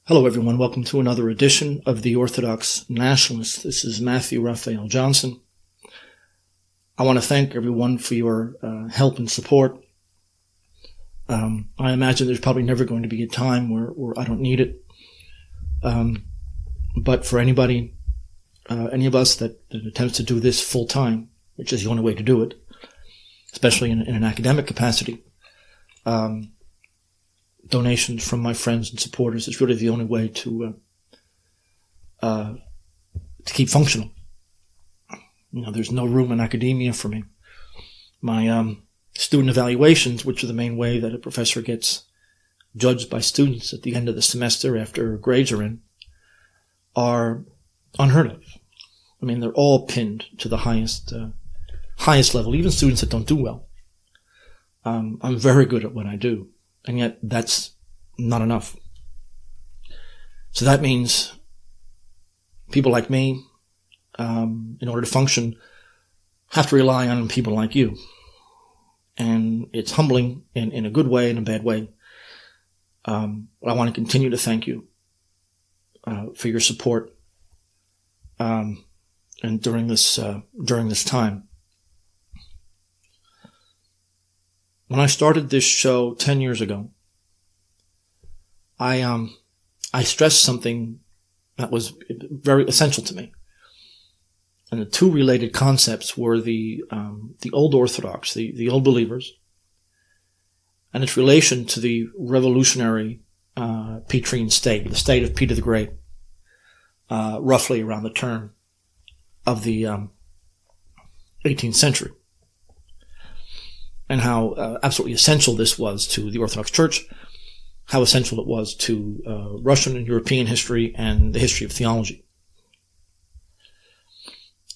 Hello, everyone. Welcome to another edition of the Orthodox Nationalist. This is Matthew Raphael Johnson. I want to thank everyone for your help and support. I imagine there's probably never going to be a time where I don't need it. But for anybody, any of us that attempts to do this full time, which is the only way to do it, especially in an academic capacity, donations from my friends and supporters is really the only way to keep functional. There's no room in academia for me. My student evaluations, which are the main way that a professor gets judged by students at the end of the semester after grades are in, are unheard of. I mean, they're all pinned to the highest level, even students that don't do well. I'm very good at what I do. And yet that's not enough. So that means people like me, in order to function, have to rely on people like you. And it's humbling in a good way and a bad way. I want to continue to thank you for your support and during this time. When I started this show 10 years ago, I stressed something that was very essential to me. And the two related concepts were the old Orthodox, the old believers, and its relation to the revolutionary Petrine state, the state of Peter the Great, roughly around the turn of the 18th century. And how absolutely essential this was to the Orthodox Church, how essential it was to Russian and European history and the history of theology.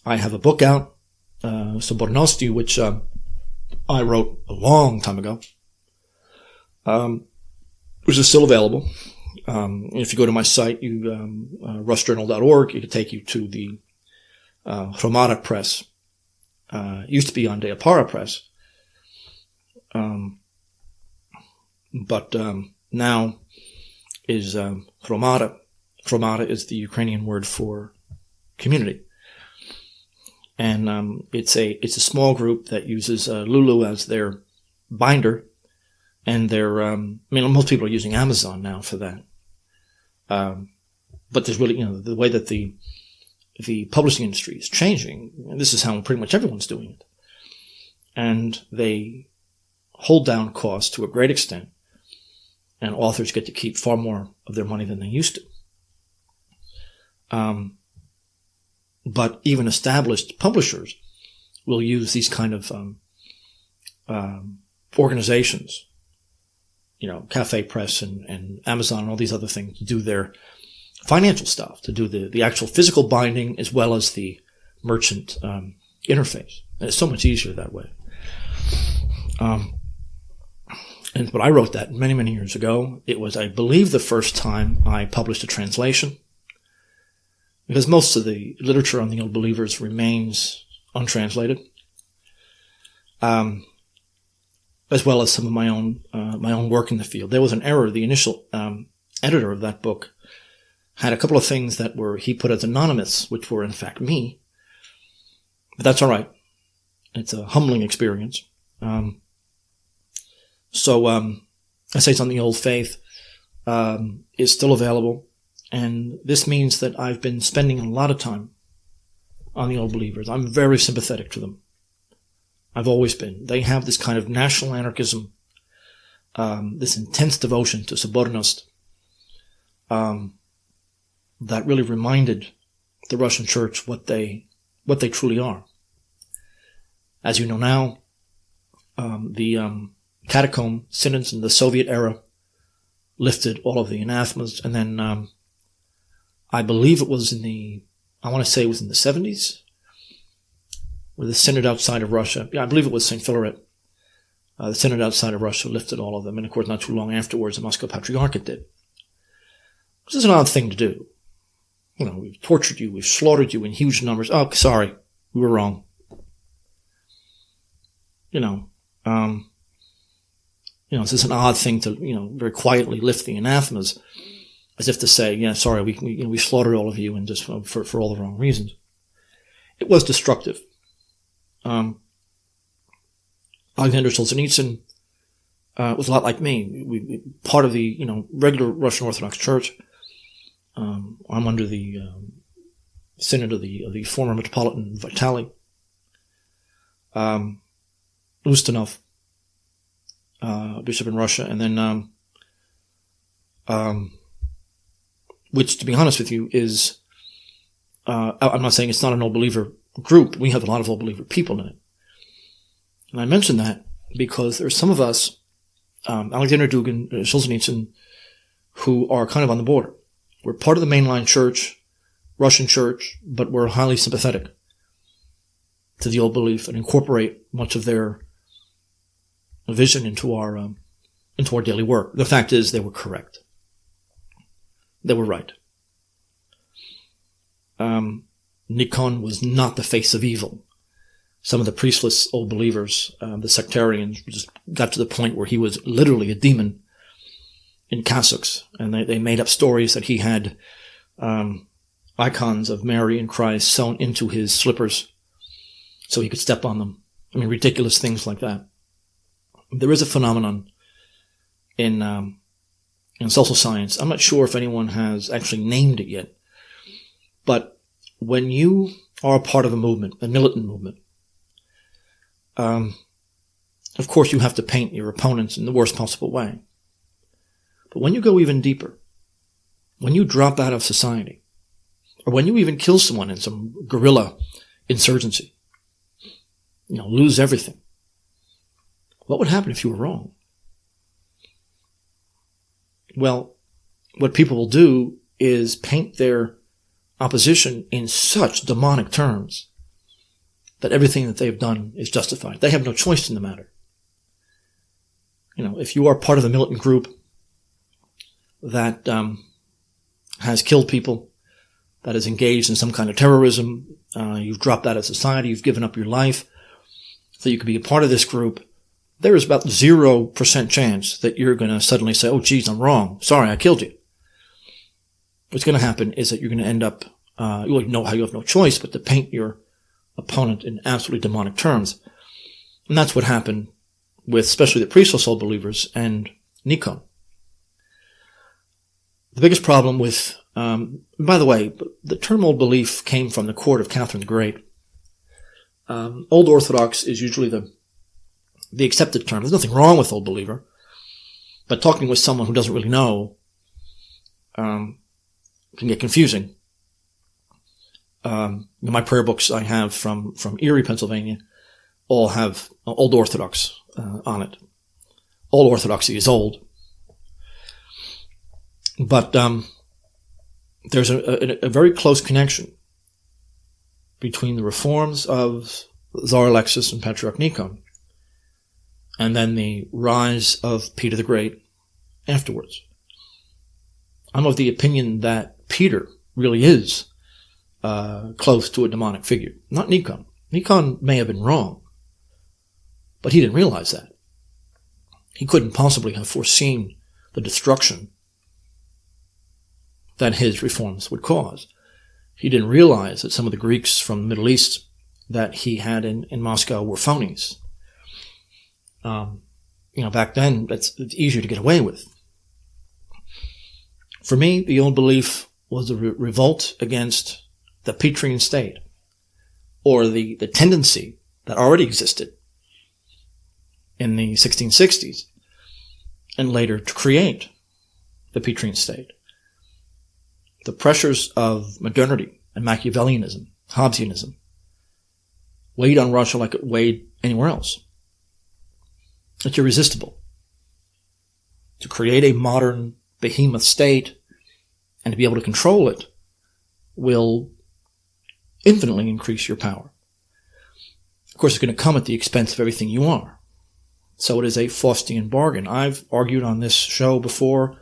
I have a book out, Sobornosti, which I wrote a long time ago, which is still available. If you go to my site, russjournal.org, it could take you to the Hromada Press. It used to be on Deapara Press. But now is Hromada. Hromada is the Ukrainian word for community, and it's a small group that uses Lulu as their binder, and most people are using Amazon now for that. But there's really the way that the publishing industry is changing, and this is how pretty much everyone's doing it, and they hold down costs to a great extent, and authors get to keep far more of their money than they used to. But even established publishers will use these kind of organizations, Cafe Press and Amazon and all these other things, to do their financial stuff, to do the actual physical binding as well as the merchant interface. And it's so much easier that way. But I wrote that many, many years ago. It was, I believe, the first time I published a translation, because most of the literature on the Old Believers remains untranslated, as well as some of my own work in the field. There was an error. The initial editor of that book had a couple of things that he put as anonymous, which were in fact me. But that's all right. It's a humbling experience. So Essays on the Old Faith is still available, and this means that I've been spending a lot of time on the Old Believers. I'm very sympathetic to them. I've always been. They have this kind of national anarchism, this intense devotion to Sobornost, that really reminded the Russian Church what they truly are. As you know now, the catacomb synods in the Soviet era lifted all of the anathemas, and then I believe it was in the 70s, where the synod outside of Russia, I believe it was St. Philaret, the synod outside of Russia lifted all of them, and of course not too long afterwards the Moscow Patriarchate did. This is an odd thing to do. We've tortured you, we've slaughtered you in huge numbers. Oh, sorry, we were wrong. It's just an odd thing to, very quietly lift the anathemas. as if to say, yeah, sorry, we slaughtered all of you and just for all the wrong reasons. It was destructive. Alexander Solzhenitsyn was a lot like me. We part of the regular Russian Orthodox Church. I'm under the synod of the former Metropolitan Vitaly, Ustinov, bishop in Russia, and then which, to be honest with you, is I'm not saying it's not an old believer group. We have a lot of old believer people in it. And I mention that because there's some of us, Alexander Dugin, Solzhenitsyn, who are kind of on the border. We're part of the mainline church, Russian church, but we're highly sympathetic to the old belief and incorporate much of their vision into our daily work. The fact is, they were correct. They were right. Nikon was not the face of evil. Some of the priestless old believers, the sectarians, just got to the point where he was literally a demon in cassocks, and they made up stories that he had icons of Mary and Christ sewn into his slippers so he could step on them. I mean, ridiculous things like that. There is a phenomenon in social science. I'm not sure if anyone has actually named it yet, but when you are a part of a movement, a militant movement, of course you have to paint your opponents in the worst possible way. But when you go even deeper, when you drop out of society, or when you even kill someone in some guerrilla insurgency, lose everything, what would happen if you were wrong? Well, what people will do is paint their opposition in such demonic terms that everything that they've done is justified. They have no choice in the matter. If you are part of a militant group that has killed people, that is engaged in some kind of terrorism, you've dropped out of society, you've given up your life, so you could be a part of this group, there is about 0% chance that you're going to suddenly say, oh, geez, I'm wrong. Sorry, I killed you. What's going to happen is that you're going to end up, you know how you have no choice but to paint your opponent in absolutely demonic terms. And that's what happened with especially the priestly soul believers and Nikon. The biggest problem with, by the way, the term old belief came from the court of Catherine the Great. Old Orthodox is usually the accepted term. There's nothing wrong with old believer, but talking with someone who doesn't really know can get confusing. My prayer books I have from Erie, Pennsylvania, all have Old Orthodox on it. Old Orthodoxy is old. But there's a very close connection between the reforms of Tsar Alexis and Patriarch Nikon and then the rise of Peter the Great afterwards. I'm of the opinion that Peter really is close to a demonic figure, not Nikon. Nikon may have been wrong, but he didn't realize that. He couldn't possibly have foreseen the destruction that his reforms would cause. He didn't realize that some of the Greeks from the Middle East that he had in Moscow were phonies. Back then, it's easier to get away with. For me, the old belief was a revolt against the Petrine state, or the tendency that already existed in the 1660s, and later to create the Petrine state. The pressures of modernity and Machiavellianism, Hobbesianism, weighed on Russia like it weighed anywhere else. It's irresistible. To create a modern behemoth state and to be able to control it will infinitely increase your power. Of course, it's going to come at the expense of everything you are. So it is a Faustian bargain. I've argued on this show before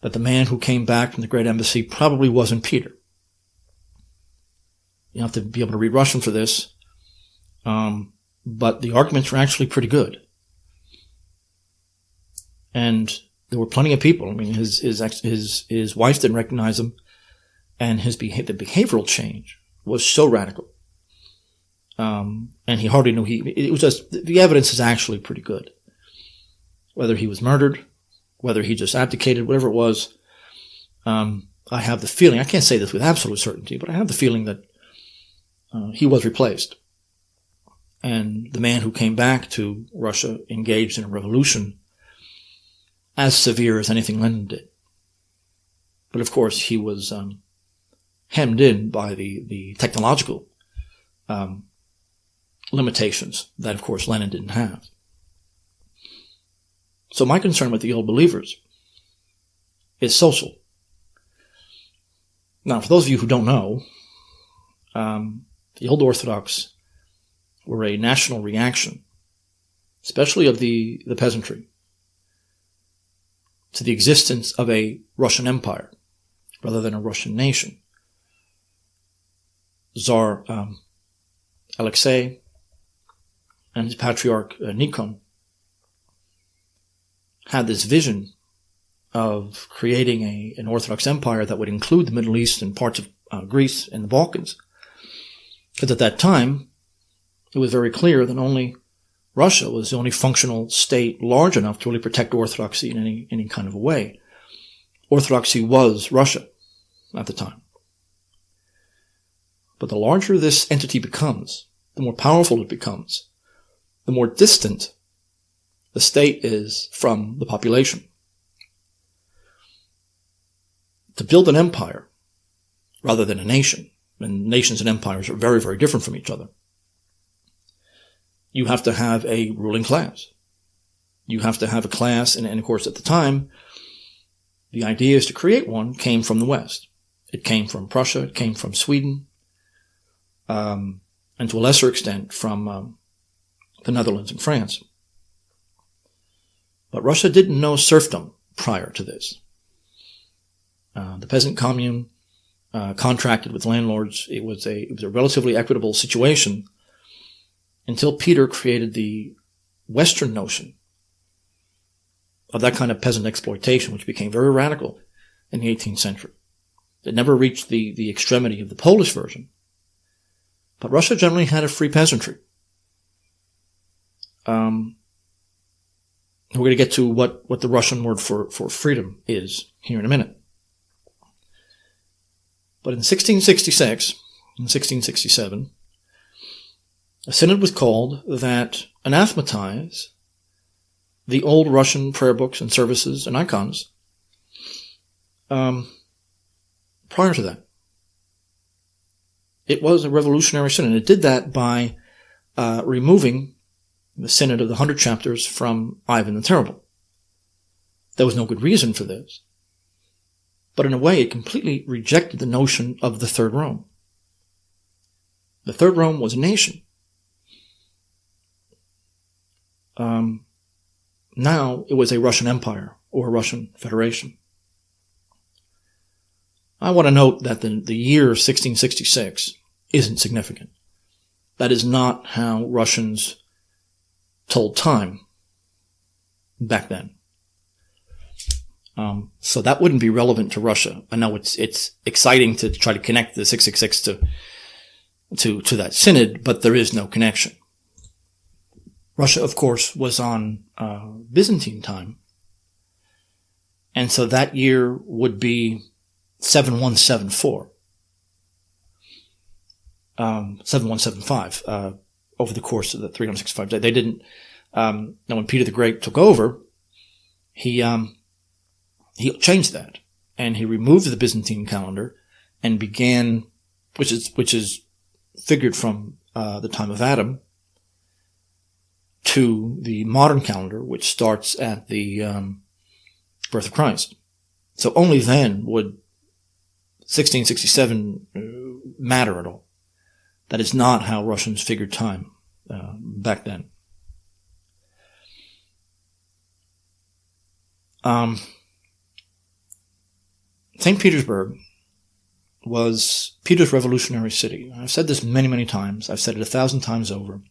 that the man who came back from the Great Embassy probably wasn't Peter. You have to be able to read Russian for this, but the arguments are actually pretty good. And There were plenty of people. I mean, his wife didn't recognize him, and the behavioral change was so radical. And he hardly knew it was just, the evidence is actually pretty good. Whether he was murdered, whether he just abdicated, whatever it was, I have the feeling, I can't say this with absolute certainty, but I have the feeling that he was replaced. And the man who came back to Russia engaged in a revolution as severe as anything Lenin did. But of course, he was hemmed in by the technological limitations that, of course, Lenin didn't have. So my concern with the old believers is social. Now, for those of you who don't know, the old Orthodox were a national reaction, especially of the peasantry, to the existence of a Russian empire rather than a Russian nation. Tsar Alexei and his patriarch Nikon had this vision of creating an Orthodox empire that would include the Middle East and parts of Greece and the Balkans. Because at that time, it was very clear that only Russia was the only functional state large enough to really protect Orthodoxy in any kind of a way. Orthodoxy was Russia at the time. But the larger this entity becomes, the more powerful it becomes, the more distant the state is from the population. To build an empire rather than a nation, and nations and empires are very, very different from each other, you have to have a ruling class. You have to have a class, and of course at the time, the ideas to create one came from the West. It came from Prussia, it came from Sweden, and to a lesser extent from the Netherlands and France. But Russia didn't know serfdom prior to this. The peasant commune contracted with landlords. It was a relatively equitable situation until Peter created the Western notion of that kind of peasant exploitation, which became very radical in the 18th century. It never reached the extremity of the Polish version. But Russia generally had a free peasantry. We're going to get to what the Russian word for freedom is here in a minute. But in 1666 and 1667, a synod was called that anathematize the old Russian prayer books and services and icons prior to that. It was a revolutionary synod. It did that by removing the synod of the 100 chapters from Ivan the Terrible. There was no good reason for this. But in a way, it completely rejected the notion of the Third Rome. The Third Rome was a nation. Now it was a Russian empire or a Russian federation. I want to note that the year 1666 isn't significant. That is not how Russians told time back then. So that wouldn't be relevant to Russia. I know it's exciting to try to connect the 666 to that synod, but there is no connection. Russia, of course, was on Byzantine time, and so that year would be 7174, 7175 over the course of the 365 days. They didn't. Now, when Peter the Great took over, he changed that, and he removed the Byzantine calendar and began, which is figured from the time of Adam, to the modern calendar, which starts at the birth of Christ. So only then would 1667 matter at all. That is not how Russians figured time back then. St. Petersburg was Peter's revolutionary city. I've said this many, many times. I've said it 1,000 times over.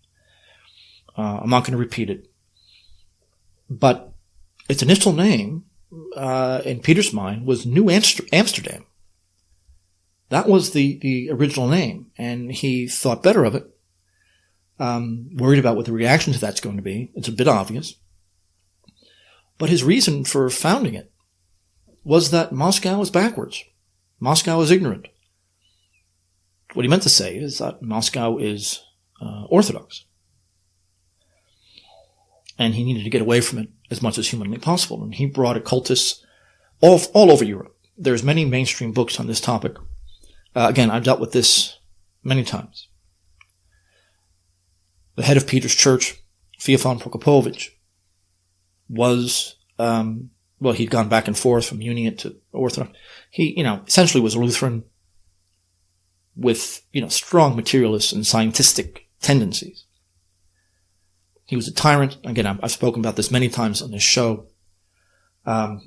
I'm not going to repeat it. But its initial name in Peter's mind, was New Amsterdam. That was the original name, and he thought better of it. Worried about what the reaction to that's going to be. It's a bit obvious. But his reason for founding it was that Moscow is backwards. Moscow is ignorant. What he meant to say is that Moscow is orthodox. And he needed to get away from it as much as humanly possible. And he brought occultists all over Europe. There's many mainstream books on this topic. Again, I've dealt with this many times. The head of Peter's church, Theophan Prokopovich, was, he'd gone back and forth from Uniate to Orthodox. He, essentially was a Lutheran with, strong materialist and scientistic tendencies. He was a tyrant. Again, I've spoken about this many times on this show. About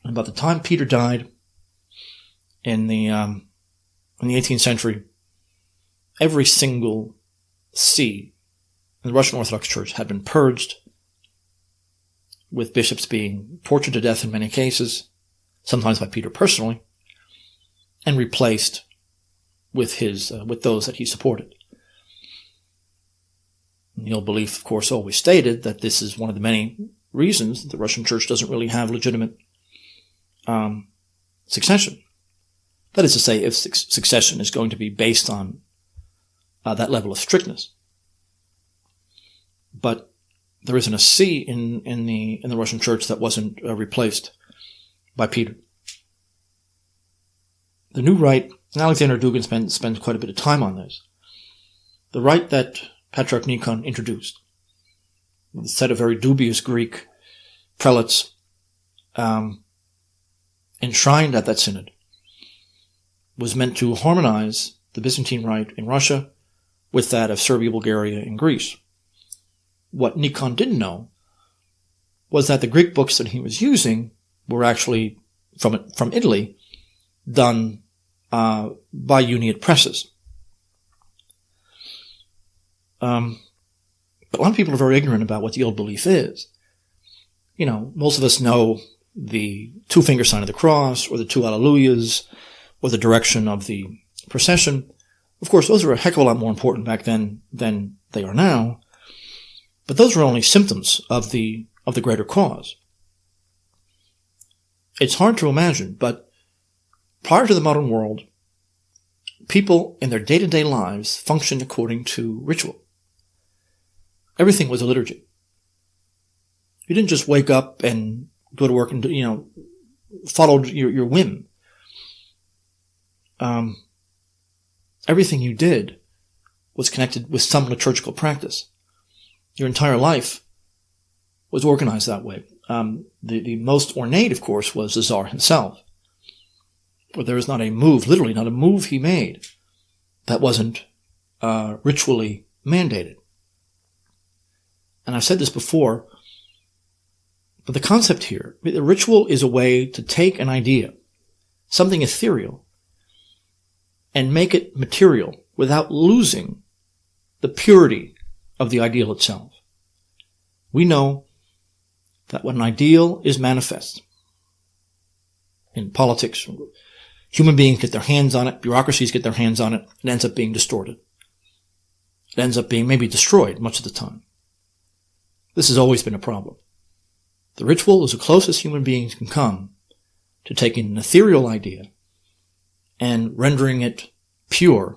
the time Peter died in the 18th century, every single see in the Russian Orthodox Church had been purged, with bishops being tortured to death in many cases, sometimes by Peter personally, and replaced with those that he supported. And the old belief, of course, always stated that this is one of the many reasons that the Russian Church doesn't really have legitimate succession. That is to say, if succession is going to be based on that level of strictness. But there isn't a see in the Russian Church that wasn't replaced by Peter. The new rite, and Alexander Dugin spends quite a bit of time on this. The rite that Patriarch Nikon introduced, a set of very dubious Greek prelates enshrined at that synod, was meant to harmonize the Byzantine rite in Russia with that of Serbia, Bulgaria, and Greece. What Nikon didn't know was that the Greek books that he was using were actually from Italy, done by Uniate presses. But a lot of people are very ignorant about what the old belief is. Most of us know the two-finger sign of the cross, or the two Alleluias, or the direction of the procession. Of course, those were a heck of a lot more important back then than they are now. But those were only symptoms of the greater cause. It's hard to imagine, but prior to the modern world, people in their day-to-day lives functioned according to ritual. Everything was a liturgy. You didn't just wake up and go to work and, followed your whim. Everything you did was connected with some liturgical practice. Your entire life was organized that way. The most ornate, of course, was the Tsar himself. But there is not a move, literally not a move he made, that wasn't ritually mandated. And I've said this before, but the concept here, the ritual is a way to take an idea, something ethereal, and make it material without losing the purity of the ideal itself. We know that when an ideal is manifest in politics, human beings get their hands on it, bureaucracies get their hands on it, it ends up being distorted. It ends up being maybe destroyed much of the time. This has always been a problem. The ritual is the closest human beings can come to taking an ethereal idea and rendering it pure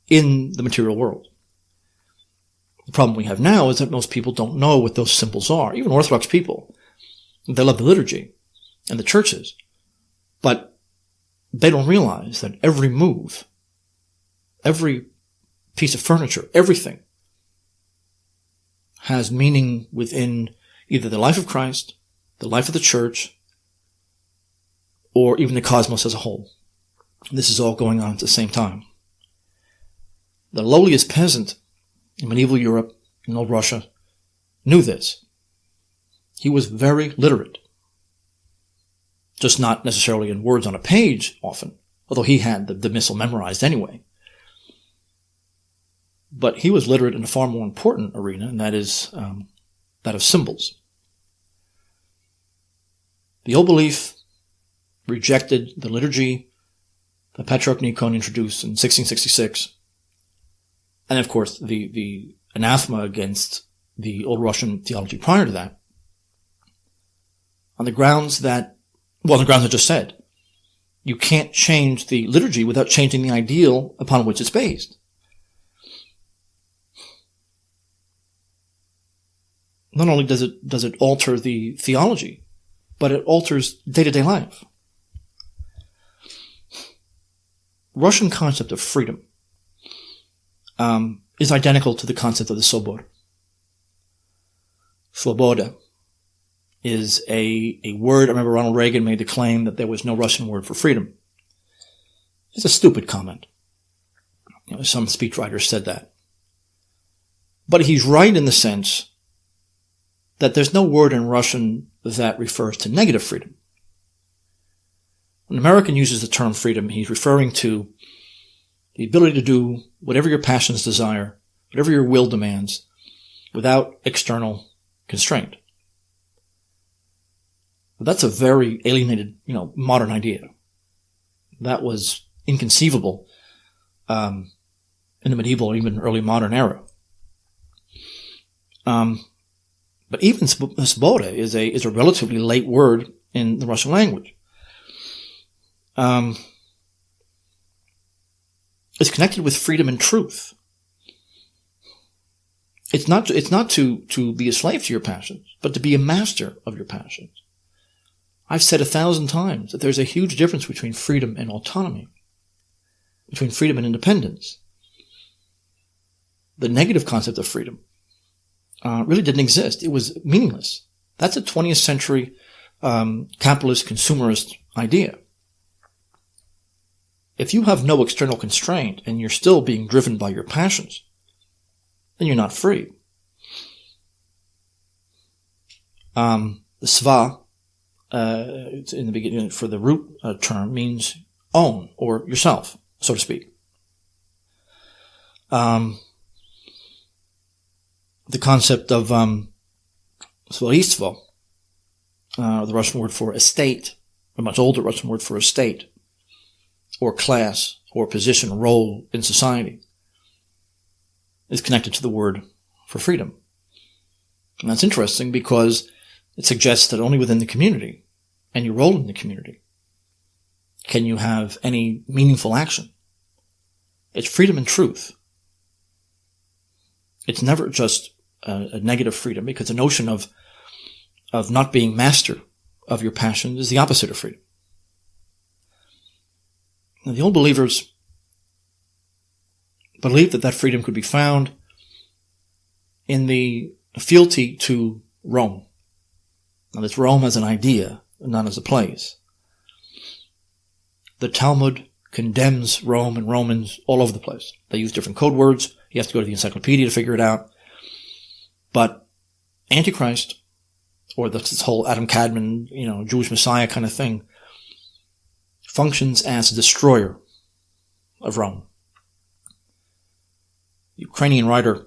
in the material world. The problem we have now is that most people don't know what those symbols are. Even Orthodox people, they love the liturgy and the churches, but they don't realize that every move, every piece of furniture, everything has meaning within either the life of Christ, the life of the church, or even the cosmos as a whole. This is all going on at the same time. The lowliest peasant in medieval Europe, in old Russia, knew this. He was very literate. Just not necessarily in words on a page often, although he had the missal memorized anyway. But he was literate in a far more important arena, and that is that of symbols. The old belief rejected the liturgy that Patriarch Nikon introduced in 1666, and of course the anathema against the old Russian theology prior to that, on the grounds that, well, the grounds I just said. You can't change the liturgy without changing the ideal upon which it's based. Not only does it alter the theology, but it alters day-to-day life. Russian concept of freedom is identical to the concept of the Sobor. Svoboda is a word. I remember Ronald Reagan made the claim that there was no Russian word for freedom. It's a stupid comment. Some speechwriters said that. But he's right in the sense that there's no word in Russian that refers to negative freedom. When an American uses the term freedom, he's referring to the ability to do whatever your passions desire, whatever your will demands, without external constraint. But that's a very alienated, modern idea. That was inconceivable in the medieval or even early modern era. But even svoboda is a relatively late word in the Russian language. It's connected with freedom and truth. It's not to be a slave to your passions, but to be a master of your passions. I've said 1,000 times that there's a huge difference between freedom and autonomy, between freedom and independence. The negative concept of freedom really didn't exist. It was meaningless. That's a 20th century capitalist consumerist idea. If you have no external constraint and you're still being driven by your passions, then you're not free. The sva, in the beginning, for the root term, means own or yourself, so to speak. The concept of svojstvo, the Russian word for estate, a much older Russian word for estate, or class, or position, role in society, is connected to the word for freedom. And that's interesting because it suggests that only within the community and your role in the community can you have any meaningful action. It's freedom and truth. It's never just a negative freedom, because the notion of not being master of your passions is the opposite of freedom. Now, the old believers believed that freedom could be found in the fealty to Rome. Now, that's Rome as an idea, not as a place. The Talmud condemns Rome and Romans all over the place. They use different code words. You have to go to the encyclopedia to figure it out. But Antichrist, or this whole Adam Kadmon, Jewish Messiah kind of thing, functions as a destroyer of Rome. Ukrainian writer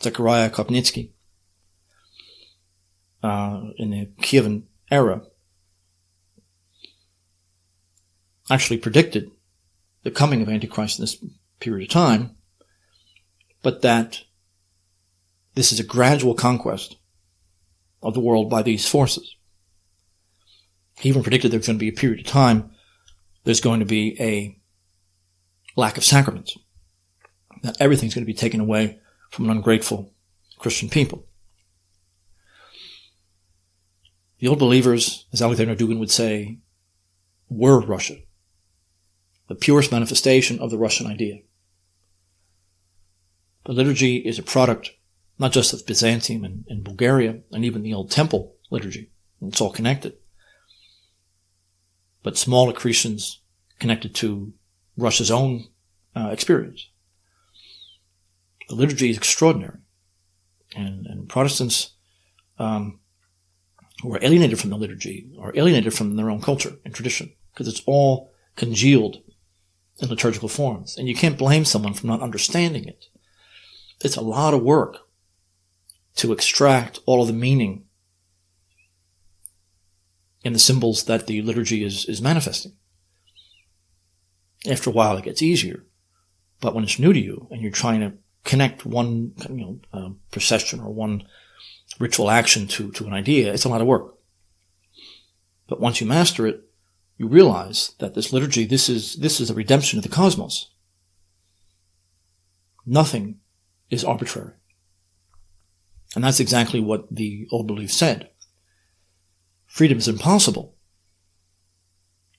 Zechariah Kopnitsky, in the Kievan era, actually predicted the coming of Antichrist in this period of time, but that this is a gradual conquest of the world by these forces. He even predicted there's going to be a period of time there's going to be a lack of sacraments, that everything's going to be taken away from an ungrateful Christian people. The old believers, as Alexander Dugin would say, were Russia, the purest manifestation of the Russian idea. The liturgy is a product not just of Byzantium and Bulgaria, and even the old temple liturgy. It's all connected. But small accretions connected to Russia's own experience. The liturgy is extraordinary. And Protestants who are alienated from the liturgy are alienated from their own culture and tradition, because it's all congealed in liturgical forms. And you can't blame someone for not understanding it. It's a lot of work to extract all of the meaning in the symbols that the liturgy is manifesting. After a while, it gets easier. But when it's new to you and you're trying to connect one procession or one ritual action to an idea, it's a lot of work. But once you master it, you realize that this liturgy, this is the redemption of the cosmos. Nothing is arbitrary. And that's exactly what the old belief said. Freedom is impossible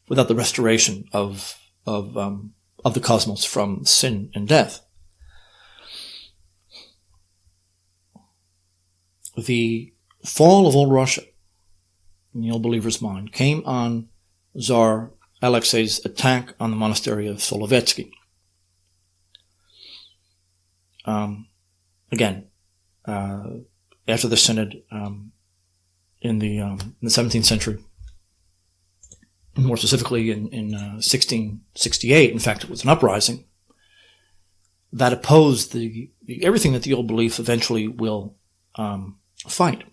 without the restoration of the cosmos from sin and death. The fall of old Russia, in the old believer's mind, came on Tsar Alexei's attack on the monastery of Solovetsky. After the synod in the 17th century, more specifically in 1668, in fact, it was an uprising that opposed everything that the old belief eventually will fight.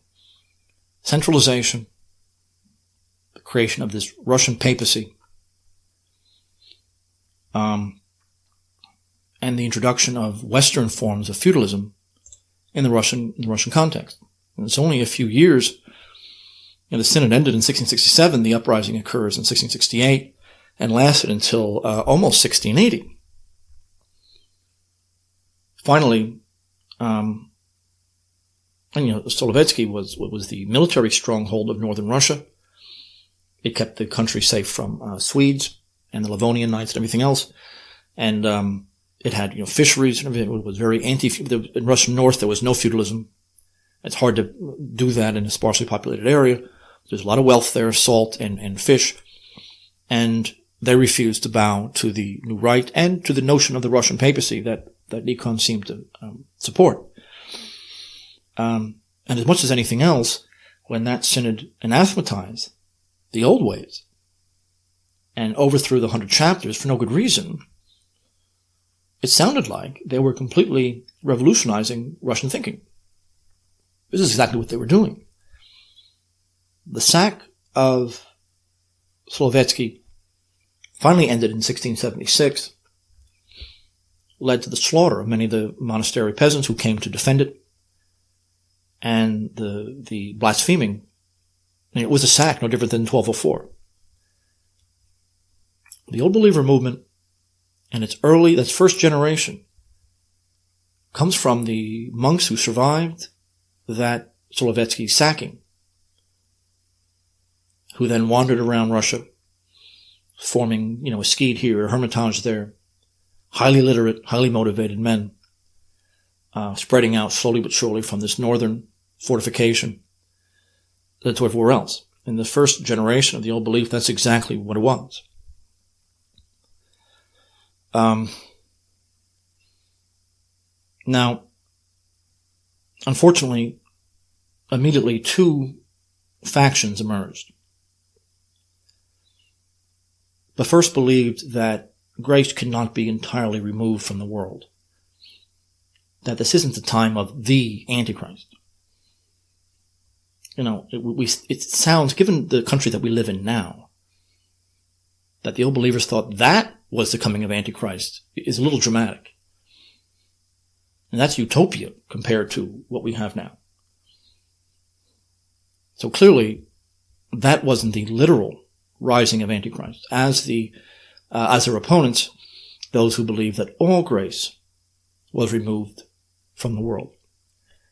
Centralization, the creation of this Russian papacy, and the introduction of Western forms of feudalism in the Russian context. And it's only a few years. The synod ended in 1667. The uprising occurs in 1668 and lasted until almost 1680. Finally, Solovetsky was the military stronghold of northern Russia. It kept the country safe from Swedes and the Livonian Knights and everything else. And it had fisheries and everything. It was very in Russian North, there was no feudalism. It's hard to do that in a sparsely populated area. There's a lot of wealth there, salt and fish. And they refused to bow to the new right and to the notion of the Russian papacy that Nikon seemed to support. And as much as anything else, when that synod anathematized the old ways and overthrew the 100 chapters for no good reason, it sounded like they were completely revolutionizing Russian thinking. This is exactly what they were doing. The sack of Solovetsky finally ended in 1676, led to the slaughter of many of the monastery peasants who came to defend it, and the blaspheming. It was a sack, no different than 1204. The Old Believer movement and that's first generation, comes from the monks who survived that Solovetsky sacking, who then wandered around Russia, forming, a skid here, a hermitage there, highly literate, highly motivated men, spreading out slowly but surely from this northern fortification to everywhere else. In the first generation of the Old Belief, that's exactly what it was. Now, unfortunately, immediately two factions emerged. The first believed that grace could not be entirely removed from the world, that this isn't the time of the Antichrist. It sounds, given the country that we live in now, that the Old Believers thought that was the coming of Antichrist is a little dramatic. And that's utopia compared to what we have now. So clearly, that wasn't the literal rising of Antichrist. As their opponents, those who believed that all grace was removed from the world.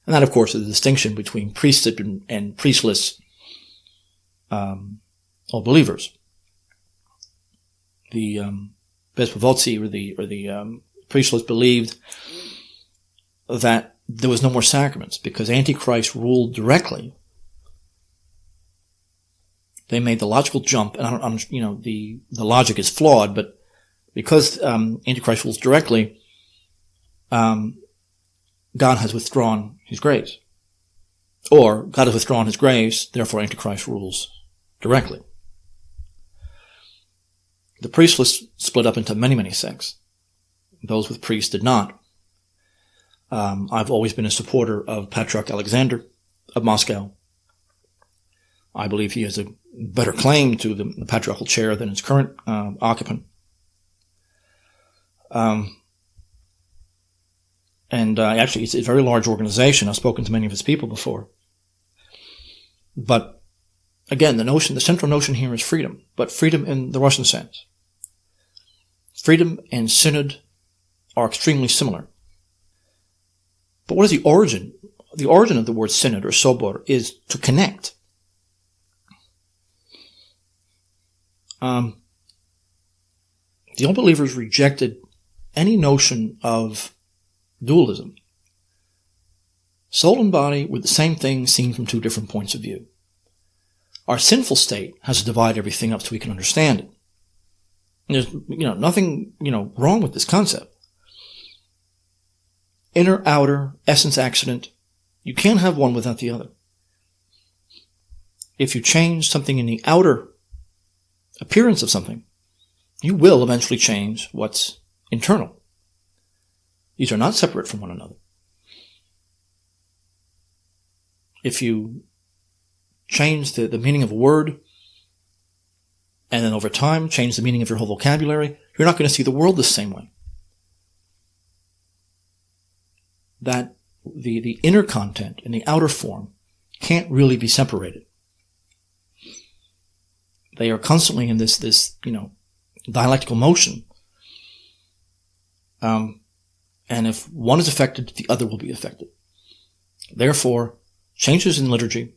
And that, of course, is the distinction between priesthood and priestless Old Believers. The Bezpovodцы or the priestless believed that there was no more sacraments because Antichrist ruled directly. They made the logical jump, and the logic is flawed, but because Antichrist rules directly, God has withdrawn his grace. Or God has withdrawn his grace, therefore Antichrist rules directly. The priestless split up into many, many sects. Those with priests did not. I've always been a supporter of Patriarch Alexander of Moscow. I believe he has a better claim to the patriarchal chair than his current occupant. Actually, it's a very large organization. I've spoken to many of his people before. But again, the central notion here is freedom, but freedom in the Russian sense. Freedom and synod are extremely similar. But what is the origin? The origin of the word synod or sobor is to connect. The Old Believers rejected any notion of dualism. Soul and body were the same thing seen from two different points of view. Our sinful state has to divide everything up so we can understand it. And there's nothing wrong with this concept. Inner, outer, essence, accident. You can't have one without the other. If you change something in the outer appearance of something, you will eventually change what's internal. These are not separate from one another. If you change the meaning of a word, and then over time change the meaning of your whole vocabulary, you're not going to see the world the same way. That the inner content and the outer form can't really be separated. They are constantly in this dialectical motion. And if one is affected, the other will be affected. Therefore, changes in liturgy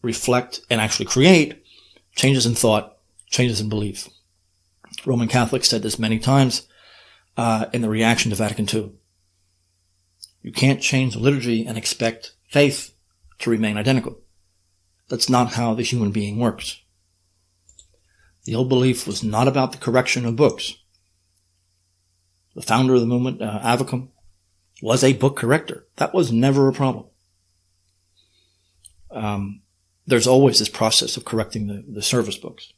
reflect and actually create changes in thought, changes in belief. Roman Catholics said this many times in the reaction to Vatican II. You can't change the liturgy and expect faith to remain identical. That's not how the human being works. The old belief was not about the correction of books. The founder of the movement, Avicum, was a book corrector. That was never a problem. There's always this process of correcting the service books.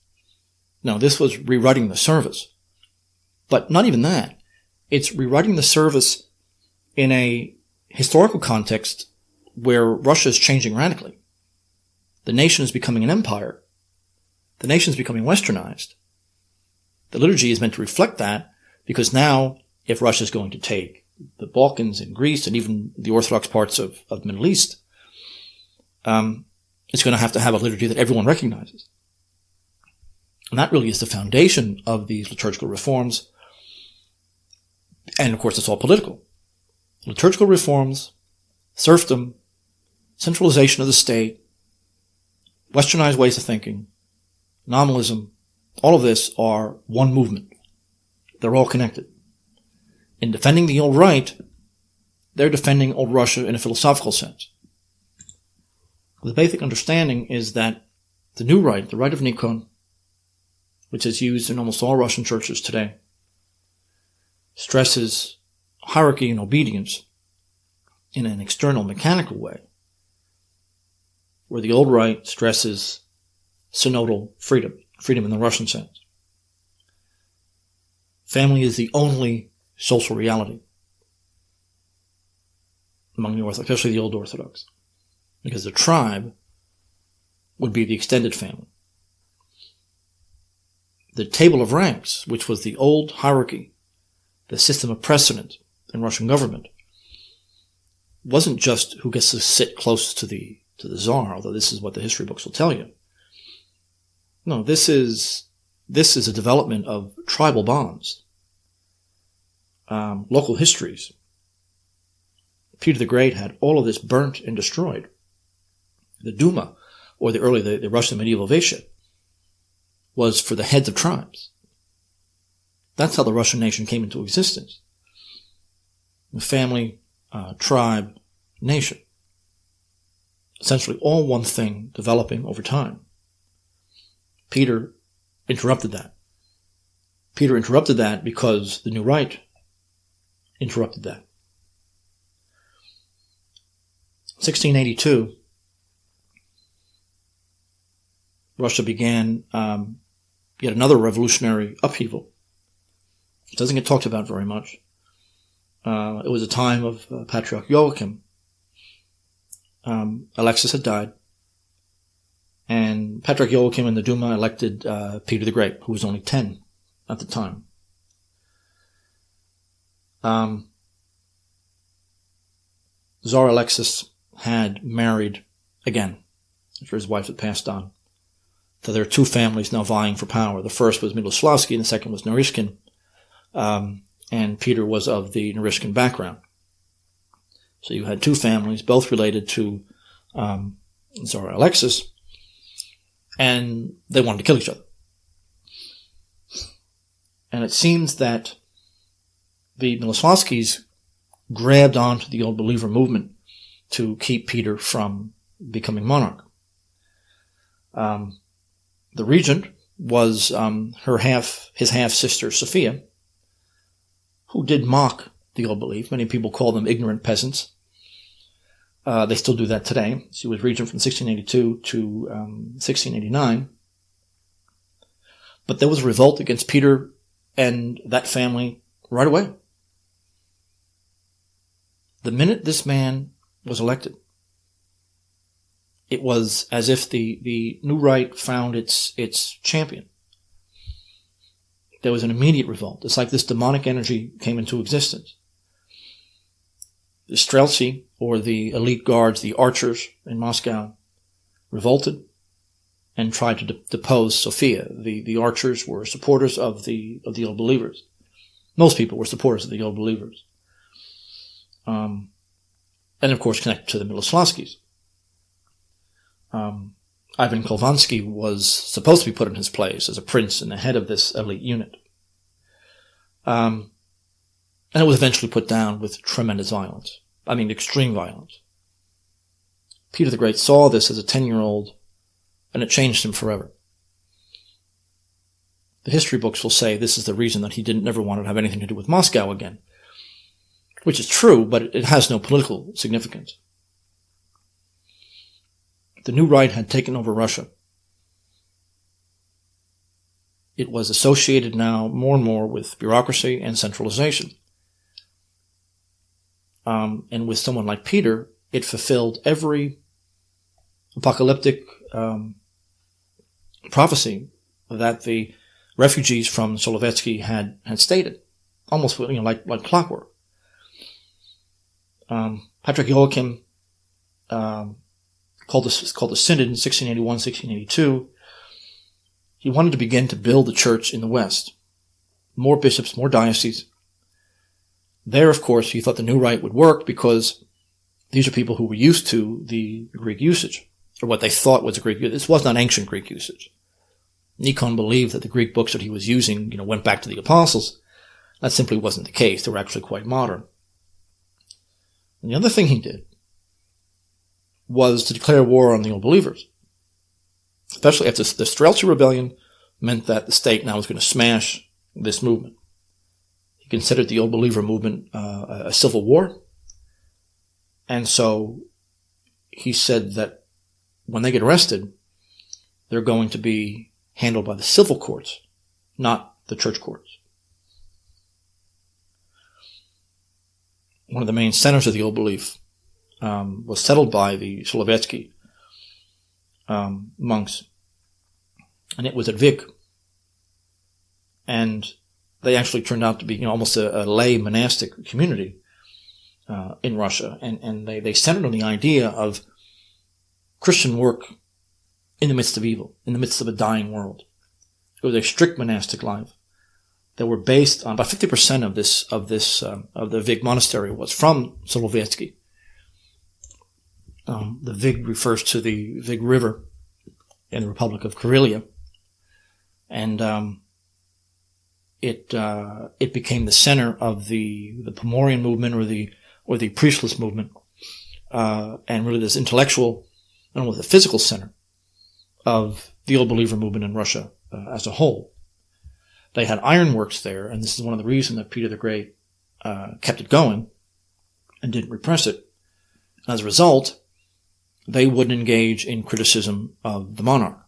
Now, this was rewriting the service. But not even that. It's rewriting the service in a historical context where Russia is changing radically. The nation is becoming an empire. The nation is becoming westernized. The liturgy is meant to reflect that, because now, if Russia is going to take the Balkans and Greece and even the Orthodox parts of the Middle East, it's going to have a liturgy that everyone recognizes. And that really is the foundation of these liturgical reforms. And of course, it's all political. Liturgical reforms, serfdom, centralization of the state, westernized ways of thinking, nominalism, all of this are one movement. They're all connected. In defending the old right, they're defending old Russia in a philosophical sense. The basic understanding is that the new right, the right of Nikon, which is used in almost all Russian churches today, stresses hierarchy and obedience in an external, mechanical way, where the old right stresses synodal freedom in the Russian sense. Family is the only social reality among the Orthodox, especially the old Orthodox, because the tribe would be the extended family. The table of ranks, which was the old hierarchy, the system of precedent in Russian government, wasn't just who gets to sit close to the Tsar, although this is what the history books will tell you. No, this is a development of tribal bonds, local histories. Peter the Great had all of this burnt and destroyed. The Duma, or the Russian medieval Vaishya, was for the heads of tribes. That's how the Russian nation came into existence. The family, tribe, nation. Essentially all one thing developing over time. Peter interrupted that. Peter interrupted that because the new right interrupted that. 1682, Russia began yet another revolutionary upheaval. It doesn't get talked about very much. It was a time of Patriarch Joachim. Alexis had died. And Patriarch Joachim and the Duma elected Peter the Great, who was only 10 at the time. Tsar Alexis had married again, after his wife had passed on. So there are two families now vying for power. The first was Miloslavsky, and the second was Narishkin. And Peter was of the Narishkin background. So you had two families, both related to Tsar Alexis, and they wanted to kill each other. And it seems that the Miloslavskys grabbed onto the Old Believer movement to keep Peter from becoming monarch. The regent was his half-sister Sophia, who did mock the Old Belief. Many people call them ignorant peasants. They still do that today. She was regent from 1682 to 1689. But there was a revolt against Peter and that family right away. The minute this man was elected, it was as if the new right found its champion. There was an immediate revolt. It's like this demonic energy came into existence. The Streltsy, or the elite guards, the archers in Moscow, revolted and tried to depose Sophia. The archers were supporters of the Old Believers. Most people were supporters of the Old Believers. And of course connected to the Miloslavskys. Ivan Kolvansky was supposed to be put in his place as a prince and the head of this elite unit. And it was eventually put down with tremendous violence. I mean, extreme violence. Peter the Great saw this as a 10-year-old, and it changed him forever. The history books will say this is the reason that he never wanted to have anything to do with Moscow again. Which is true, but it has no political significance. The new right had taken over Russia. It was associated now more and more with bureaucracy and centralization. And with someone like Peter, it fulfilled every apocalyptic prophecy that the refugees from Solovetsky had stated, almost like clockwork. Patriarch Joachim called the Synod in 1681, 1682. He wanted to begin to build the church in the West. More bishops, more dioceses. There, of course, he thought the new right would work because these are people who were used to the Greek usage, or what they thought was a Greek usage. This was not ancient Greek usage. Nikon believed that the Greek books that he was using, went back to the apostles. That simply wasn't the case. They were actually quite modern. And the other thing he did was to declare war on the Old Believers. Especially after the Streltsy rebellion meant that the state now was going to smash this movement. He considered the Old Believer movement a civil war. And so he said that when they get arrested, they're going to be handled by the civil courts, not the church courts. One of the main centers of the Old Belief was settled by the Solovetsky monks, and it was at Vig. And they actually turned out to be almost a lay monastic community in Russia, and they centered on the idea of Christian work in the midst of evil, in the midst of a dying world. It was a strict monastic life that were based on about 50% of the Vig monastery was from Solovetsky. The Vig refers to the Vig River in the Republic of Karelia, and it became the center of the Pomorian movement or the priestless movement, and really this intellectual, and almost the physical center of the Old Believer movement in Russia as a whole. They had ironworks there, and this is one of the reasons that Peter the Great kept it going and didn't repress it. As a result, they wouldn't engage in criticism of the monarch.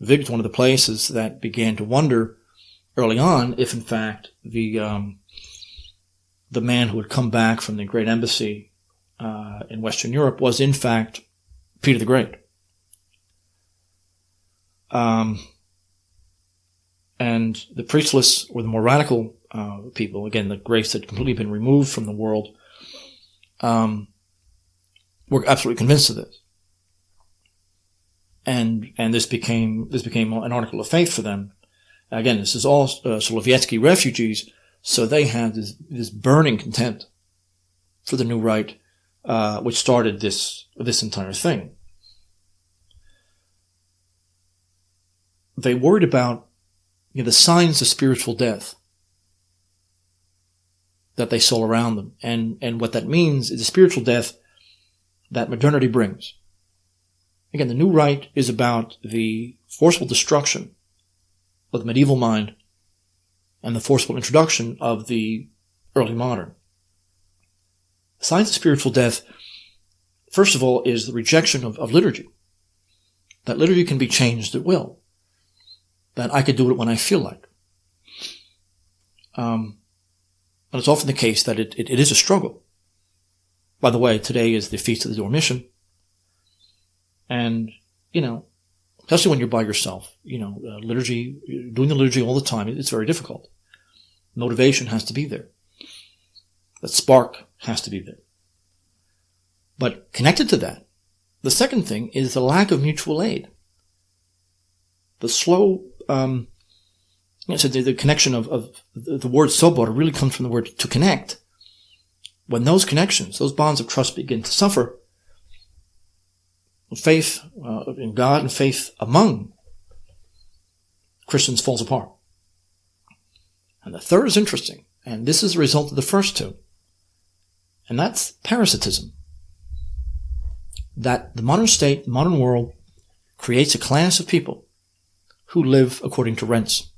Vig was one of the places that began to wonder early on if, in fact, the man who had come back from the Great Embassy in Western Europe was, in fact, Peter the Great. And the priestless or the more radical people, again, the grace had completely been removed from the world, were absolutely convinced of this. And this became an article of faith for them. Again, this is all Sovietsky refugees, so they had this burning contempt for the new right, which started this entire thing. They worried about the signs of spiritual death that they saw around them, and what that means is the spiritual death that modernity brings. Again, the new right is about the forceful destruction of the medieval mind and the forceful introduction of the early modern. The signs of spiritual death, first of all, is the rejection of liturgy. That liturgy can be changed at will. That I could do it when I feel like. But it's often the case that it is a struggle. By the way, today is the Feast of the Dormition. And, especially when you're by yourself, liturgy, doing the liturgy all the time, it's very difficult. Motivation has to be there. That spark has to be there. But connected to that, the second thing is the lack of mutual aid. The slow, so the connection of the word sobor really comes from the word to connect. When those connections, those bonds of trust begin to suffer, faith in God and faith among Christians falls apart. And the third is interesting, and this is a result of the first two, and that's parasitism. That the modern state, the modern world, creates a class of people who live according to rents.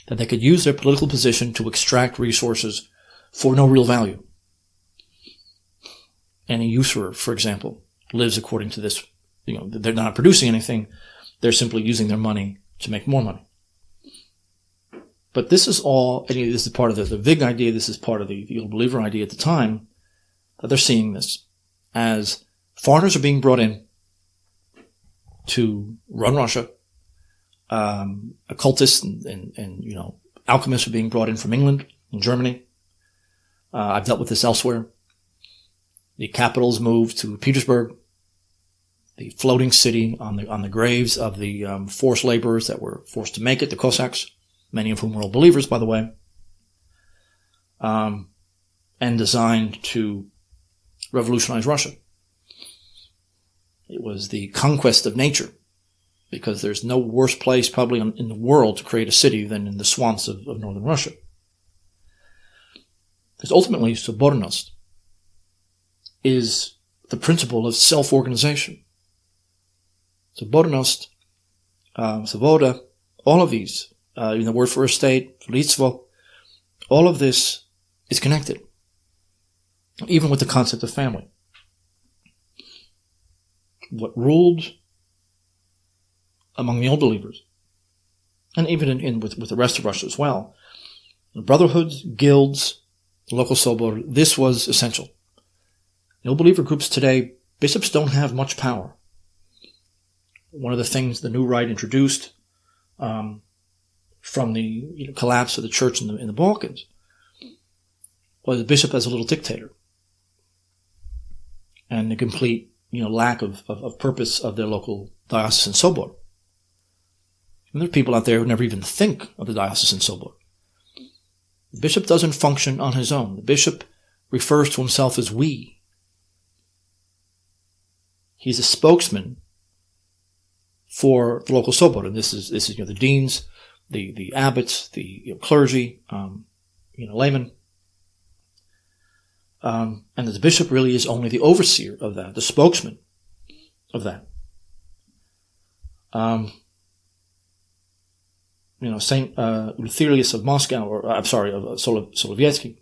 That they could use their political position to extract resources for no real value. And a usurer, for example, lives according to this. They're not producing anything. They're simply using their money to make more money. But this is all, this is part of the Vig idea, this is part of the Old Believer idea at the time, that they're seeing this as foreigners are being brought in to run Russia. Occultists and alchemists are being brought in from England and Germany. I've dealt with this elsewhere. The capitals moved to Petersburg, the floating city on the graves of the forced laborers that were forced to make it, the Cossacks, many of whom were old believers, by the way, and designed to revolutionize Russia. It was the conquest of nature, because there's no worse place probably in the world to create a city than in the swamps of northern Russia. Because ultimately, sobornost is the principle of self-organization. Sobornost, svoboda, all of these, the word for a state, lidstvo, all of this is connected, even with the concept of family. What ruled among the old believers, and even with the rest of Russia as well, the brotherhoods, guilds, local sobor, this was essential. The old believer groups today, bishops don't have much power. One of the things the new right introduced from the collapse of the church in the Balkans was the bishop as a little dictator, and the complete lack of purpose of their local diocesan sobor. And there are people out there who never even think of the diocesan sobor. The bishop doesn't function on his own. The bishop refers to himself as we. He's a spokesman for the local sobor, and this is the deans, the abbots, the clergy, laymen, and the bishop really is only the overseer of that, the spokesman of that. Saint Eutherius of Moscow, of Solovetsky,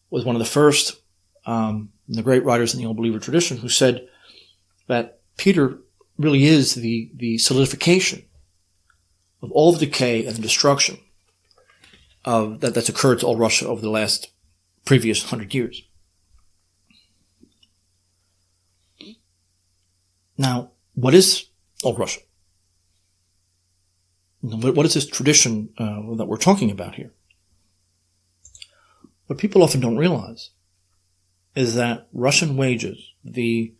was one of the first, the great writers in the Old Believer tradition, who said that Peter really is the solidification of all the decay and the destruction that's occurred to all Russia over the last previous 100 years. Now, what is old Russia? What is this tradition that we're talking about here? What people often don't realize is that Russian wages, the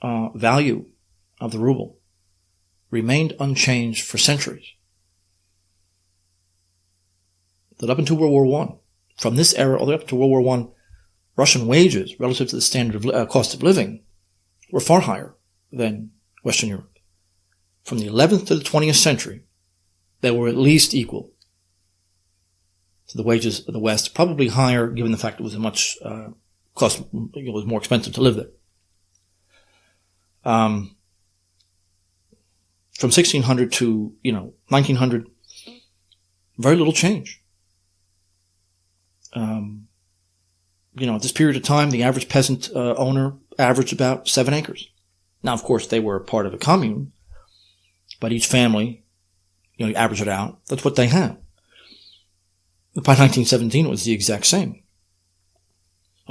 value of the ruble, remained unchanged for centuries. That up until World War I, from this era all the way up to World War I, Russian wages relative to the standard of cost of living were far higher than Western Europe. From the 11th to the 20th century, they were at least equal to the wages of the West, probably higher given the fact it was a much it was more expensive to live there. From 1600 to 1900, very little change. At this period of time, the average peasant owner averaged about 7 acres. Now, of course, they were part of a commune, but each family, you average it out. That's what they had. By 1917, it was the exact same.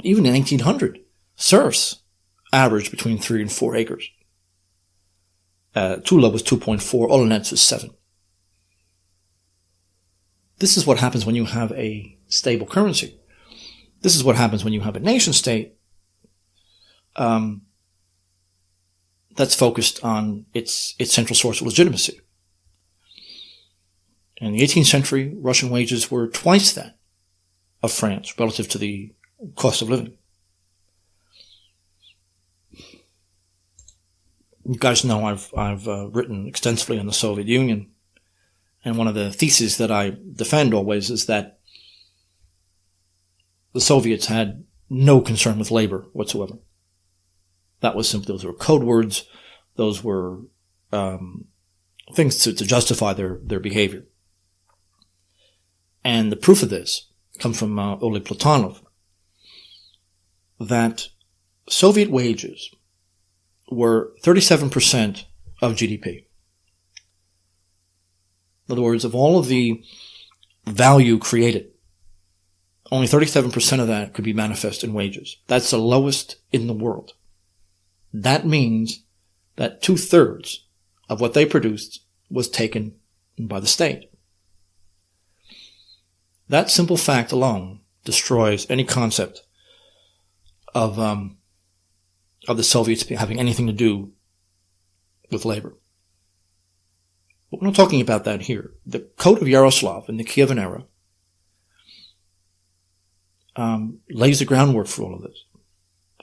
Even in 1800, serfs averaged between 3 and 4 acres. Tula was 2.4, Olonets was 7. This is what happens when you have a stable currency. This is what happens when you have a nation state that's focused on its central source of legitimacy. In the 18th century, Russian wages were twice that of France relative to the cost of living. You guys know I've written extensively on the Soviet Union, and one of the theses that I defend always is that the Soviets had no concern with labor whatsoever. That was simply, those were code words, those were things to justify their behavior. And the proof of this comes from Oleg Platonov, that Soviet wages were 37% of GDP. In other words, of all of the value created, only 37% of that could be manifest in wages. That's the lowest in the world. That means that 2/3 of what they produced was taken by the state. That simple fact alone destroys any concept of the Soviets having anything to do with labor. But we're not talking about that here. The Code of Yaroslav in the Kievan era lays the groundwork for all of this.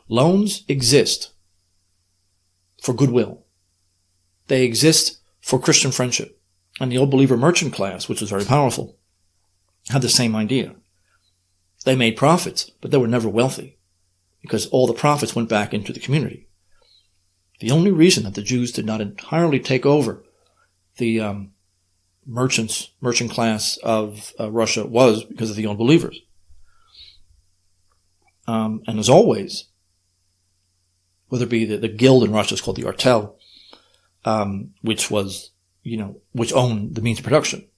Loans exist for goodwill. They exist for Christian friendship. And the Old Believer merchant class, which was very powerful, had the same idea. They made profits, but they were never wealthy, because all the profits went back into the community. The only reason that the Jews did not entirely take over the merchant class of Russia was because of the Old Believers. And as always, whether it be the guild in Russia is called the artel, which was, which owned the means of production.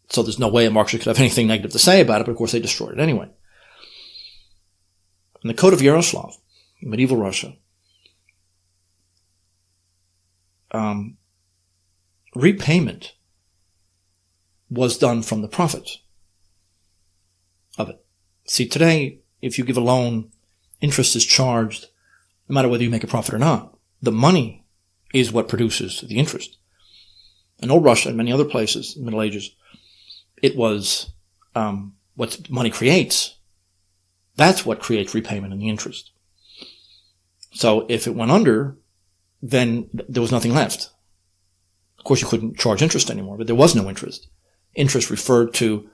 So there's no way a Marxist could have anything negative to say about it, but of course they destroyed it anyway. In the Code of Yaroslav, in medieval Russia, repayment was done from the profits of it. See, today, if you give a loan, interest is charged no matter whether you make a profit or not. The money is what produces the interest. In Old Russia and many other places in the Middle Ages, it was what money creates. That's what creates repayment and the interest. So if it went under, then there was nothing left. Of course, you couldn't charge interest anymore, but there was no interest. Interest referred to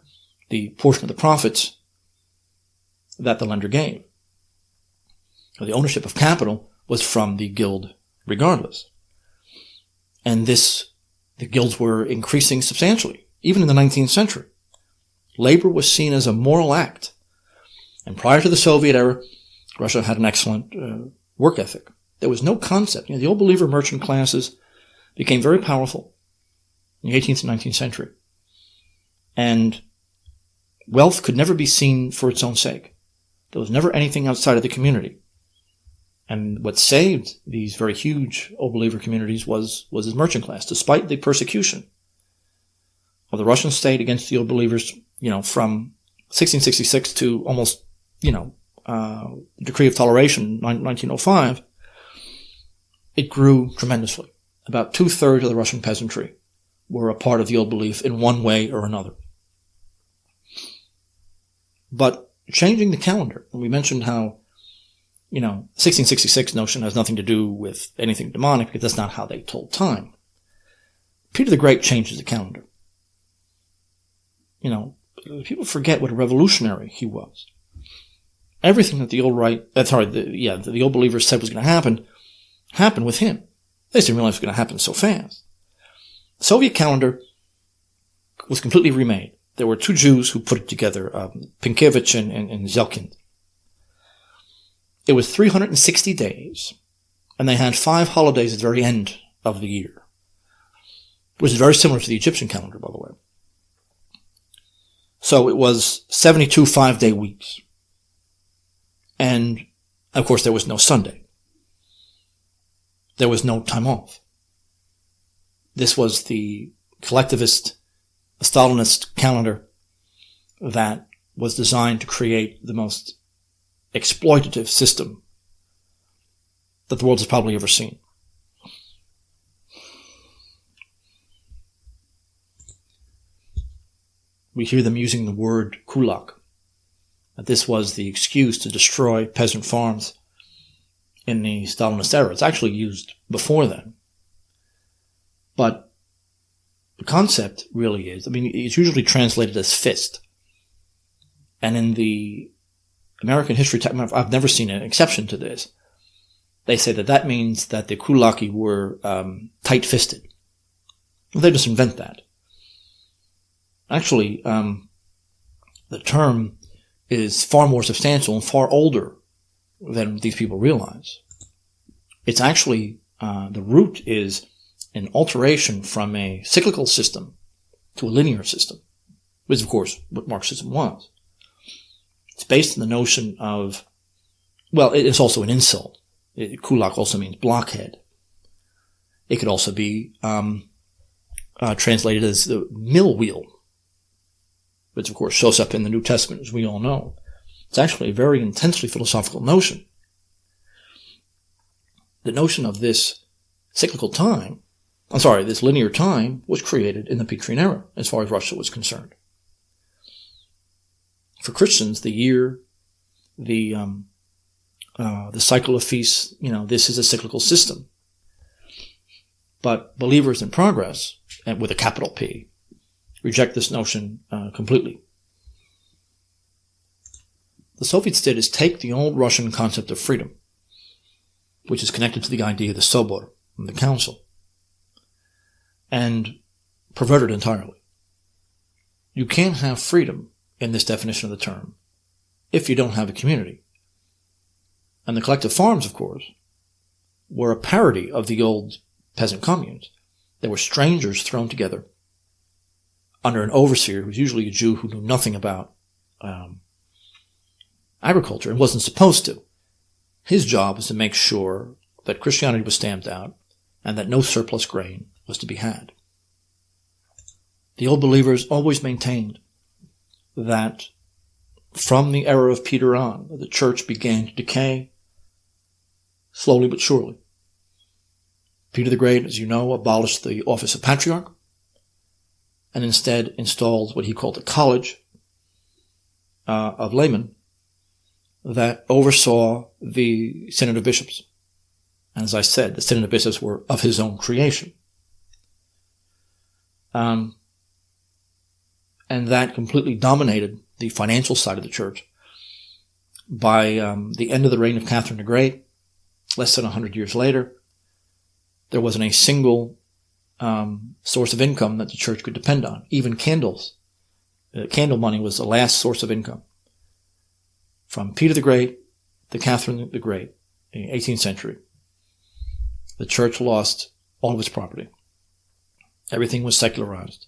the portion of the profits that the lender gave. So the ownership of capital was from the guild regardless. And the guilds were increasing substantially, even in the 19th century. Labor was seen as a moral act. And prior to the Soviet era, Russia had an excellent work ethic. There was no concept. The Old Believer merchant classes became very powerful in the 18th and 19th century. And wealth could never be seen for its own sake. There was never anything outside of the community. And what saved these very huge Old Believer communities was his merchant class, despite the persecution of the Russian state against the Old Believers, from 1666 to almost, Decree of Toleration, 1905, it grew tremendously. About 2/3 of the Russian peasantry were a part of the Old Belief in one way or another. But changing the calendar, and we mentioned how, 1666 notion has nothing to do with anything demonic because that's not how they told time. Peter the Great changes the calendar. People forget what a revolutionary he was. Everything that the Old Believers said was going to happen, happened with him. They just didn't realize it was going to happen so fast. The Soviet calendar was completely remade. There were two Jews who put it together, Pinkevich and Zelkin. It was 360 days, and they had 5 holidays at the very end of the year, which is very similar to the Egyptian calendar, by the way. So it was 72 5-day weeks. And, of course, there was no Sunday. There was no time off. This was the collectivist, Stalinist calendar that was designed to create the most exploitative system that the world has probably ever seen. We hear them using the word kulak. That this was the excuse to destroy peasant farms in the Stalinist era. It's actually used before then. But the concept really is, it's usually translated as fist. And in the American history, I've never seen an exception to this. They say that means that the kulaki were tight-fisted. Well, they just invent that. Actually, the term is far more substantial and far older than these people realize. It's actually, the root is an alteration from a cyclical system to a linear system, which is, of course, what Marxism was. It's based on the notion of, it's also an insult. Kulak also means blockhead. It could also be translated as the mill wheel, which, of course, shows up in the New Testament, as we all know. It's actually a very intensely philosophical notion. The notion of this cyclical time, this linear time, was created in the Petrine era, as far as Russia was concerned. For Christians, the year, the cycle of feasts, this is a cyclical system. But believers in progress, and with a capital P, reject this notion completely. The Soviets did is take the old Russian concept of freedom, which is connected to the idea of the Sobor, the council, and pervert it entirely. You can't have freedom in this definition of the term if you don't have a community. And the collective farms, of course, were a parody of the old peasant communes. They were strangers thrown together under an overseer who was usually a Jew who knew nothing about agriculture and wasn't supposed to. His job was to make sure that Christianity was stamped out and that no surplus grain was to be had. The Old Believers always maintained that from the era of Peter on, the church began to decay slowly but surely. Peter the Great, as you know, abolished the office of patriarch and instead installed what he called a college of laymen that oversaw the Synod of Bishops. And as I said, the Synod of Bishops were of his own creation. And that completely dominated the financial side of the church. By the end of the reign of Catherine the Great, less than 100 years later, there wasn't a single source of income that the church could depend on. Even candles. Candle money was the last source of income. From Peter the Great to Catherine the Great in the 18th century, the church lost all of its property. Everything was secularized.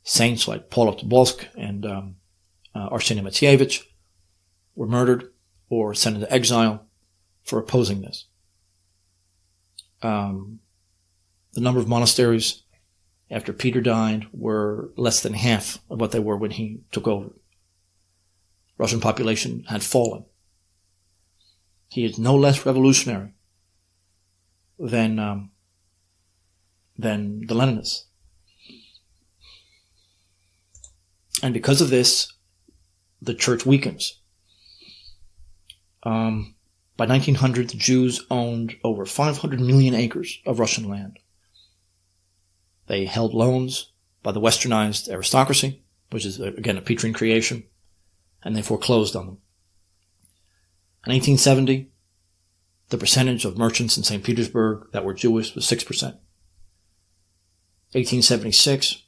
Saints like Paul of Tobolsk and Arseny Matvievich were murdered or sent into exile. for opposing this. The number of monasteries after Peter died were less than half of what they were when he took over. Russian population had fallen. He is no less revolutionary than the Leninists. And because of this, the church weakens. By 1900, the Jews owned over 500 million acres of Russian land. They held loans by the westernized aristocracy, which is, again, a Petrine creation, and they foreclosed on them. In 1870, the percentage of merchants in St. Petersburg that were Jewish was 6%. 1876,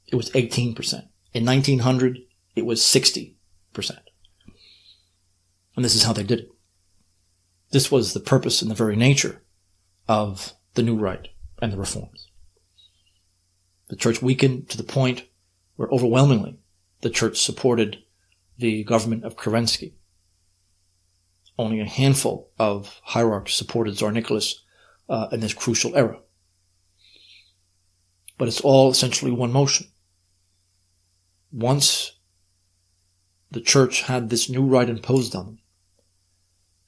it was 18%. In 1900, it was 60%. And this is how they did it. This was the purpose and the very nature of the New Right and the reforms. The church weakened to the point where overwhelmingly the church supported the government of Kerensky. Only a handful of hierarchs supported Tsar Nicholas in this crucial era. But it's all essentially one motion. Once the church had this new right imposed on them,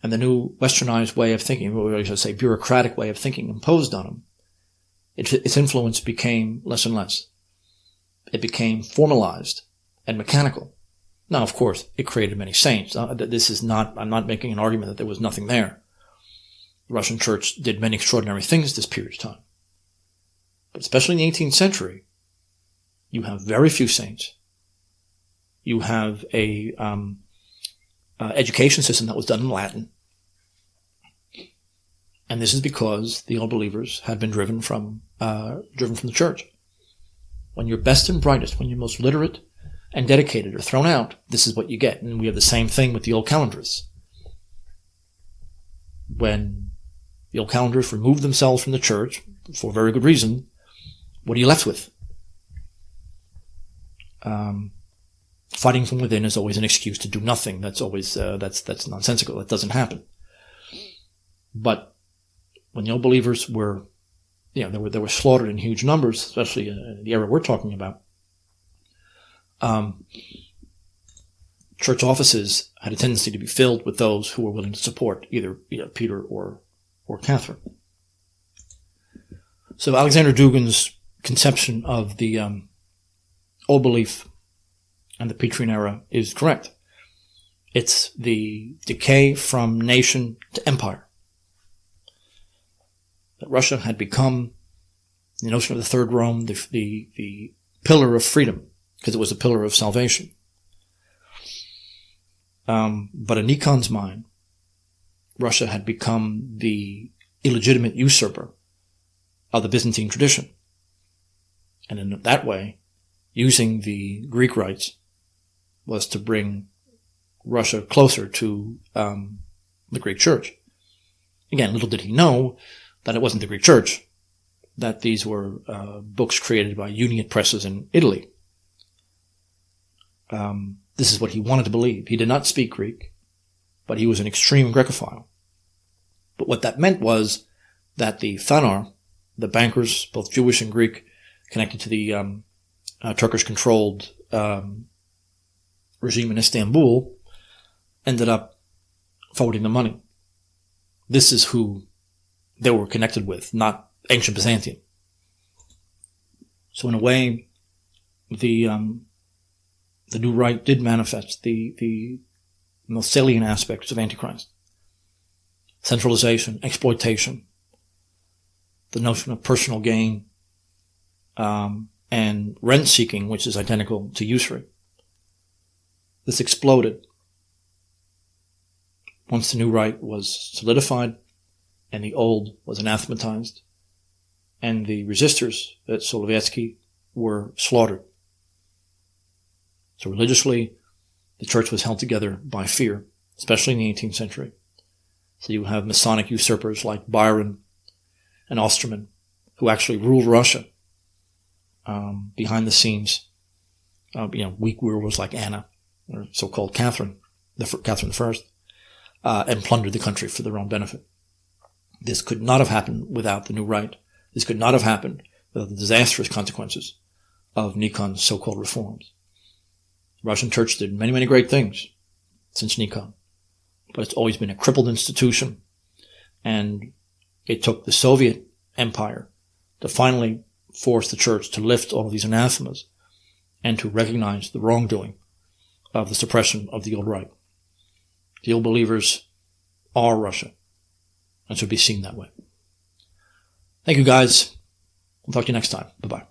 and the new westernized way of thinking, or I should say bureaucratic way of thinking imposed on them, its influence became less and less. It became formalized and mechanical. Now, of course, it created many saints. I'm not making an argument that there was nothing there. The Russian church did many extraordinary things this period of time. But especially in the 18th century, you have very few saints. You have a education system that was done in Latin. And this is because the old believers had been driven from the church. When you're best and brightest, when you're most literate and dedicated are thrown out, this is what you get. And we have the same thing with the old calendarists. When the old calendarists removed themselves from the church, for very good reason, what are you left with? Fighting from within is always an excuse to do nothing. That's always, that's nonsensical. That doesn't happen. But when the old believers were, they were slaughtered in huge numbers, especially in the era we're talking about, church offices had a tendency to be filled with those who were willing to support either Peter or Catherine. So Alexander Dugin's conception of the old belief and the Petrine era is correct. It's the decay from nation to empire. That Russia had become the notion of the Third Rome, the pillar of freedom, because it was a pillar of salvation. But in Nikon's mind, Russia had become the illegitimate usurper of the Byzantine tradition. And in that way, using the Greek rites was to bring Russia closer to the Greek Church. Again, little did he know that it wasn't the Greek Church, that these were books created by Uniate presses in Italy. This is what he wanted to believe. He did not speak Greek, but he was an extreme Grecophile. But what that meant was that the Thanar, the bankers, both Jewish and Greek, connected to the Turkish-controlled regime in Istanbul, ended up forwarding the money. This is who they were connected with, not ancient Byzantium. So in a way, the New Right did manifest the most salient aspects of Antichrist. Centralization, exploitation, the notion of personal gain, and rent-seeking, which is identical to usury. This exploded once the New Right was solidified and the old was anathematized, and the resistors at Solovetsky were slaughtered. So religiously, the church was held together by fear, especially in the 18th century. So you have Masonic usurpers like Byron and Osterman, who actually ruled Russia behind the scenes. Weak rulers like Anna, or so-called Catherine the First. and plundered the country for their own benefit. This could not have happened without the New Right. This could not have happened without the disastrous consequences of Nikon's so-called reforms. The Russian Church did many, many great things since Nikon, but it's always been a crippled institution, and it took the Soviet Empire to finally force the Church to lift all of these anathemas and to recognize the wrongdoing of the suppression of the old right. The old believers are Russia and should be seen that way. Thank you, guys. We'll talk to you next time. Bye-bye.